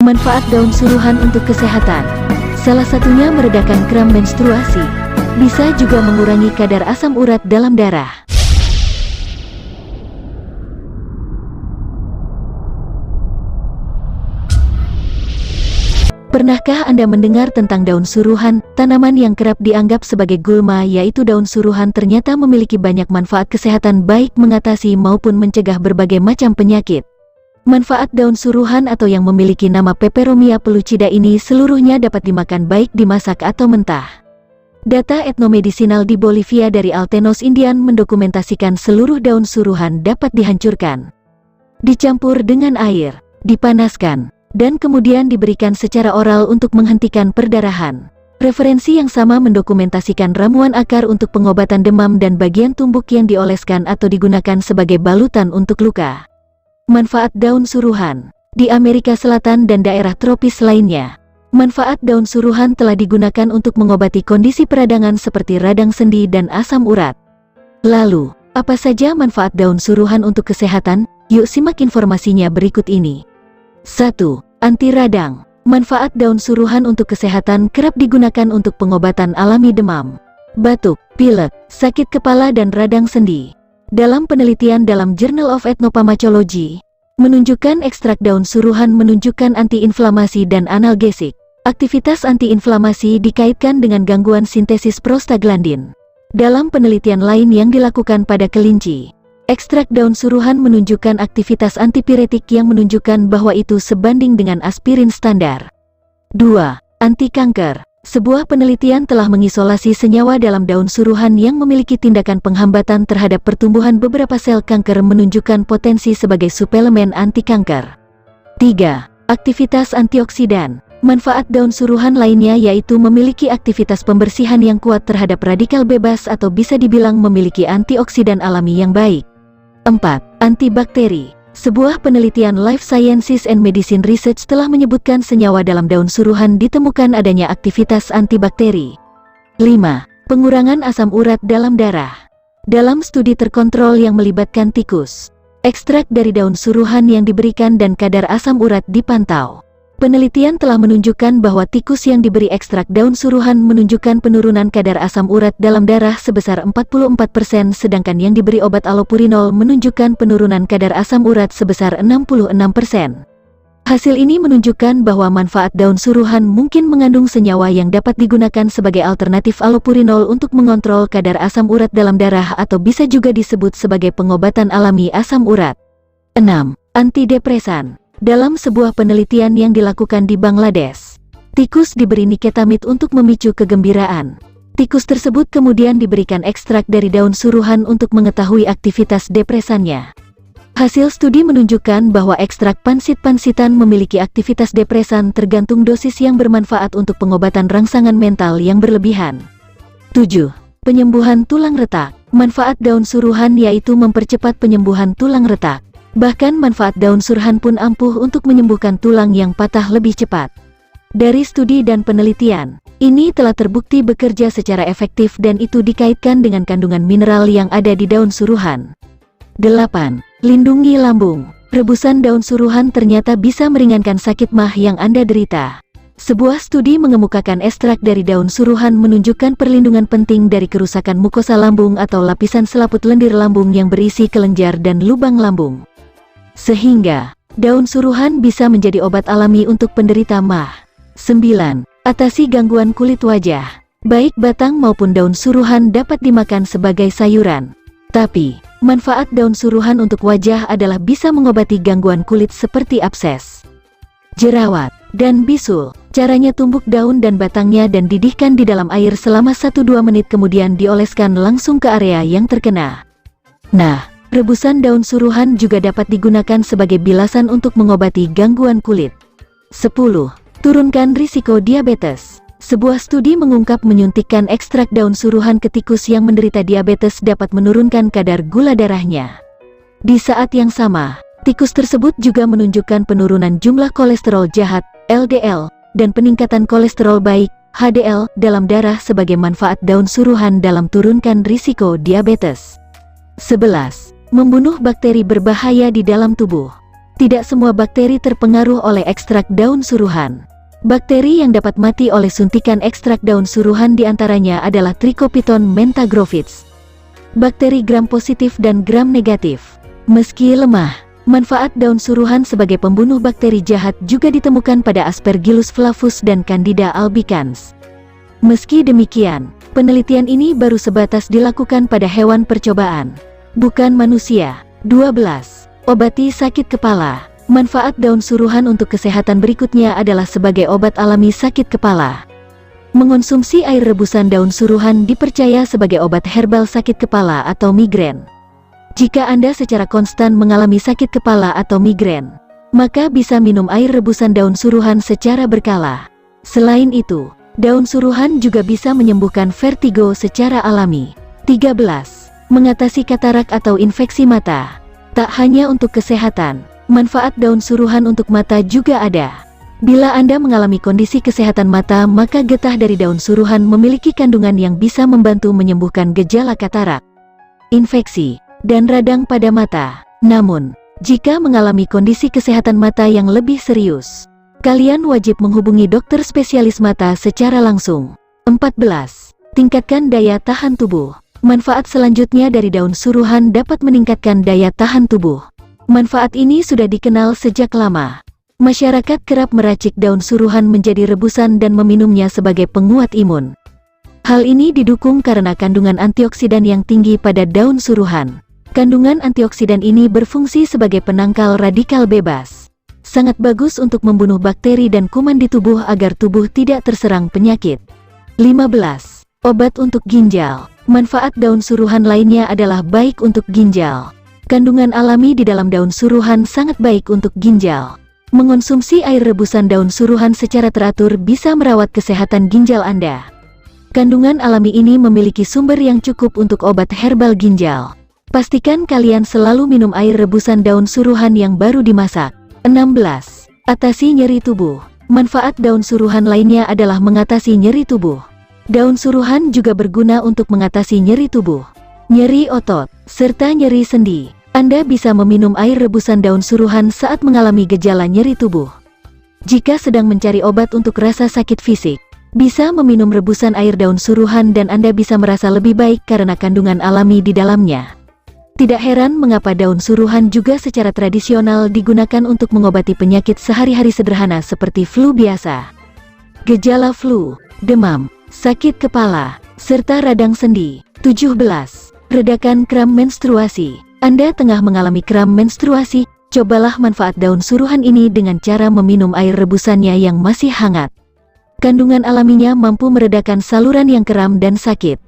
Manfaat daun suruhan untuk kesehatan. Salah satunya meredakan kram menstruasi. Bisa juga mengurangi kadar asam urat dalam darah. Pernahkah Anda mendengar tentang daun suruhan, tanaman yang kerap dianggap sebagai gulma, yaitu daun suruhan ternyata memiliki banyak manfaat kesehatan baik mengatasi maupun mencegah berbagai macam penyakit. Manfaat daun suruhan atau yang memiliki nama Peperomia pellucida ini seluruhnya dapat dimakan baik dimasak atau mentah. Data etnomedisinal di Bolivia dari Altenos Indian mendokumentasikan seluruh daun suruhan dapat dihancurkan, dicampur dengan air, dipanaskan, dan kemudian diberikan secara oral untuk menghentikan perdarahan. Referensi yang sama mendokumentasikan ramuan akar untuk pengobatan demam dan bagian tumbuk yang dioleskan atau digunakan sebagai balutan untuk luka. Manfaat daun suruhan. Di Amerika Selatan dan daerah tropis lainnya, manfaat daun suruhan telah digunakan untuk mengobati kondisi peradangan seperti radang sendi dan asam urat. Lalu, apa saja manfaat daun suruhan untuk kesehatan? Yuk simak informasinya berikut ini. 1. Anti radang. Manfaat daun suruhan untuk kesehatan kerap digunakan untuk pengobatan alami demam, batuk, pilek, sakit kepala dan radang sendi. Dalam penelitian dalam Journal of Ethnopathology, menunjukkan ekstrak daun suruhan menunjukkan antiinflamasi dan analgesik. Aktivitas antiinflamasi dikaitkan dengan gangguan sintesis prostaglandin. Dalam penelitian lain yang dilakukan pada kelinci, ekstrak daun suruhan menunjukkan aktivitas antipiretik yang menunjukkan bahwa itu sebanding dengan aspirin standar. 2. Anti kanker. Sebuah penelitian telah mengisolasi senyawa dalam daun suruhan yang memiliki tindakan penghambatan terhadap pertumbuhan beberapa sel kanker menunjukkan potensi sebagai suplemen anti kanker. 3. Aktivitas antioksidan. Manfaat daun suruhan lainnya yaitu memiliki aktivitas pembersihan yang kuat terhadap radikal bebas atau bisa dibilang memiliki antioksidan alami yang baik. 4. Antibakteri. Sebuah penelitian Life Sciences and Medicine Research telah menyebutkan senyawa dalam daun suruhan ditemukan adanya aktivitas antibakteri. 5. Pengurangan asam urat dalam darah. Dalam studi terkontrol yang melibatkan tikus, ekstrak dari daun suruhan yang diberikan dan kadar asam urat dipantau. Penelitian telah menunjukkan bahwa tikus yang diberi ekstrak daun suruhan menunjukkan penurunan kadar asam urat dalam darah sebesar 44%, sedangkan yang diberi obat allopurinol menunjukkan penurunan kadar asam urat sebesar 66%. Hasil ini menunjukkan bahwa manfaat daun suruhan mungkin mengandung senyawa yang dapat digunakan sebagai alternatif allopurinol untuk mengontrol kadar asam urat dalam darah atau bisa juga disebut sebagai pengobatan alami asam urat. 6. Antidepresan. Dalam sebuah penelitian yang dilakukan di Bangladesh, tikus diberi niketamid untuk memicu kegembiraan. Tikus tersebut kemudian diberikan ekstrak dari daun suruhan untuk mengetahui aktivitas depresannya. Hasil studi menunjukkan bahwa ekstrak pansit-pansitan memiliki aktivitas depresan tergantung dosis yang bermanfaat untuk pengobatan rangsangan mental yang berlebihan. 7. Penyembuhan tulang retak. Manfaat daun suruhan yaitu mempercepat penyembuhan tulang retak. Bahkan manfaat daun suruhan pun ampuh untuk menyembuhkan tulang yang patah lebih cepat. Dari studi dan penelitian, ini telah terbukti bekerja secara efektif dan itu dikaitkan dengan kandungan mineral yang ada di daun suruhan. 8. Lindungi lambung. Rebusan daun suruhan ternyata bisa meringankan sakit MAH yang Anda derita. Sebuah studi mengemukakan ekstrak dari daun suruhan menunjukkan perlindungan penting dari kerusakan mukosa lambung atau lapisan selaput lendir lambung yang berisi kelenjar dan lubang lambung. Sehingga, daun suruhan bisa menjadi obat alami untuk penderita MAH. 9. Atasi gangguan kulit wajah. Baik batang maupun daun suruhan dapat dimakan sebagai sayuran. Tapi, manfaat daun suruhan untuk wajah adalah bisa mengobati gangguan kulit seperti abses, jerawat, dan bisul. Caranya tumbuk daun dan batangnya dan didihkan di dalam air selama 1-2 menit kemudian dioleskan langsung ke area yang terkena. Nah, rebusan daun suruhan juga dapat digunakan sebagai bilasan untuk mengobati gangguan kulit. 10. Turunkan risiko diabetes. Sebuah studi mengungkap menyuntikkan ekstrak daun suruhan ke tikus yang menderita diabetes dapat menurunkan kadar gula darahnya. Di saat yang sama, tikus tersebut juga menunjukkan penurunan jumlah kolesterol jahat, LDL, dan peningkatan kolesterol baik, HDL, dalam darah sebagai manfaat daun suruhan dalam turunkan risiko diabetes. 11. Membunuh bakteri berbahaya di dalam tubuh. Tidak semua bakteri terpengaruh oleh ekstrak daun suruhan. Bakteri yang dapat mati oleh suntikan ekstrak daun suruhan diantaranya adalah Trichopiton mentagrophytes. Bakteri gram positif dan gram negatif. Meski lemah, manfaat daun suruhan sebagai pembunuh bakteri jahat juga ditemukan pada Aspergillus flavus dan Candida albicans. Meski demikian, penelitian ini baru sebatas dilakukan pada hewan percobaan, bukan manusia. 12. Obati sakit kepala. Manfaat daun suruhan untuk kesehatan berikutnya adalah sebagai obat alami sakit kepala. Mengonsumsi air rebusan daun suruhan dipercaya sebagai obat herbal sakit kepala atau migrain. Jika Anda secara konstan mengalami sakit kepala atau migrain, maka bisa minum air rebusan daun suruhan secara berkala. Selain itu, daun suruhan juga bisa menyembuhkan vertigo secara alami. 13. Mengatasi katarak atau infeksi mata. Tak hanya untuk kesehatan, manfaat daun suruhan untuk mata juga ada. Bila Anda mengalami kondisi kesehatan mata, maka getah dari daun suruhan memiliki kandungan yang bisa membantu menyembuhkan gejala katarak, infeksi, dan radang pada mata. Namun, jika mengalami kondisi kesehatan mata yang lebih serius, kalian wajib menghubungi dokter spesialis mata secara langsung. 14. Tingkatkan daya tahan tubuh. Manfaat selanjutnya dari daun suruhan dapat meningkatkan daya tahan tubuh. Manfaat ini sudah dikenal sejak lama. Masyarakat kerap meracik daun suruhan menjadi rebusan dan meminumnya sebagai penguat imun. Hal ini didukung karena kandungan antioksidan yang tinggi pada daun suruhan. Kandungan antioksidan ini berfungsi sebagai penangkal radikal bebas. Sangat bagus untuk membunuh bakteri dan kuman di tubuh agar tubuh tidak terserang penyakit. 15. Obat untuk ginjal. Manfaat daun suruhan lainnya adalah baik untuk ginjal. Kandungan alami di dalam daun suruhan sangat baik untuk ginjal. Mengonsumsi air rebusan daun suruhan secara teratur bisa merawat kesehatan ginjal Anda. Kandungan alami ini memiliki sumber yang cukup untuk obat herbal ginjal. Pastikan kalian selalu minum air rebusan daun suruhan yang baru dimasak. 16. Atasi nyeri tubuh. Manfaat daun suruhan lainnya adalah mengatasi nyeri tubuh. Daun suruhan juga berguna untuk mengatasi nyeri tubuh, nyeri otot, serta nyeri sendi. Anda bisa meminum air rebusan daun suruhan saat mengalami gejala nyeri tubuh. Jika sedang mencari obat untuk rasa sakit fisik, bisa meminum rebusan air daun suruhan dan Anda bisa merasa lebih baik karena kandungan alami di dalamnya. Tidak heran mengapa daun suruhan juga secara tradisional digunakan untuk mengobati penyakit sehari-hari sederhana seperti flu biasa, gejala flu, demam, sakit kepala, serta radang sendi. 17. Redakan kram menstruasi. Anda tengah mengalami kram menstruasi, cobalah manfaat daun suruhan ini dengan cara meminum air rebusannya yang masih hangat. Kandungan alaminya mampu meredakan saluran yang kram dan sakit.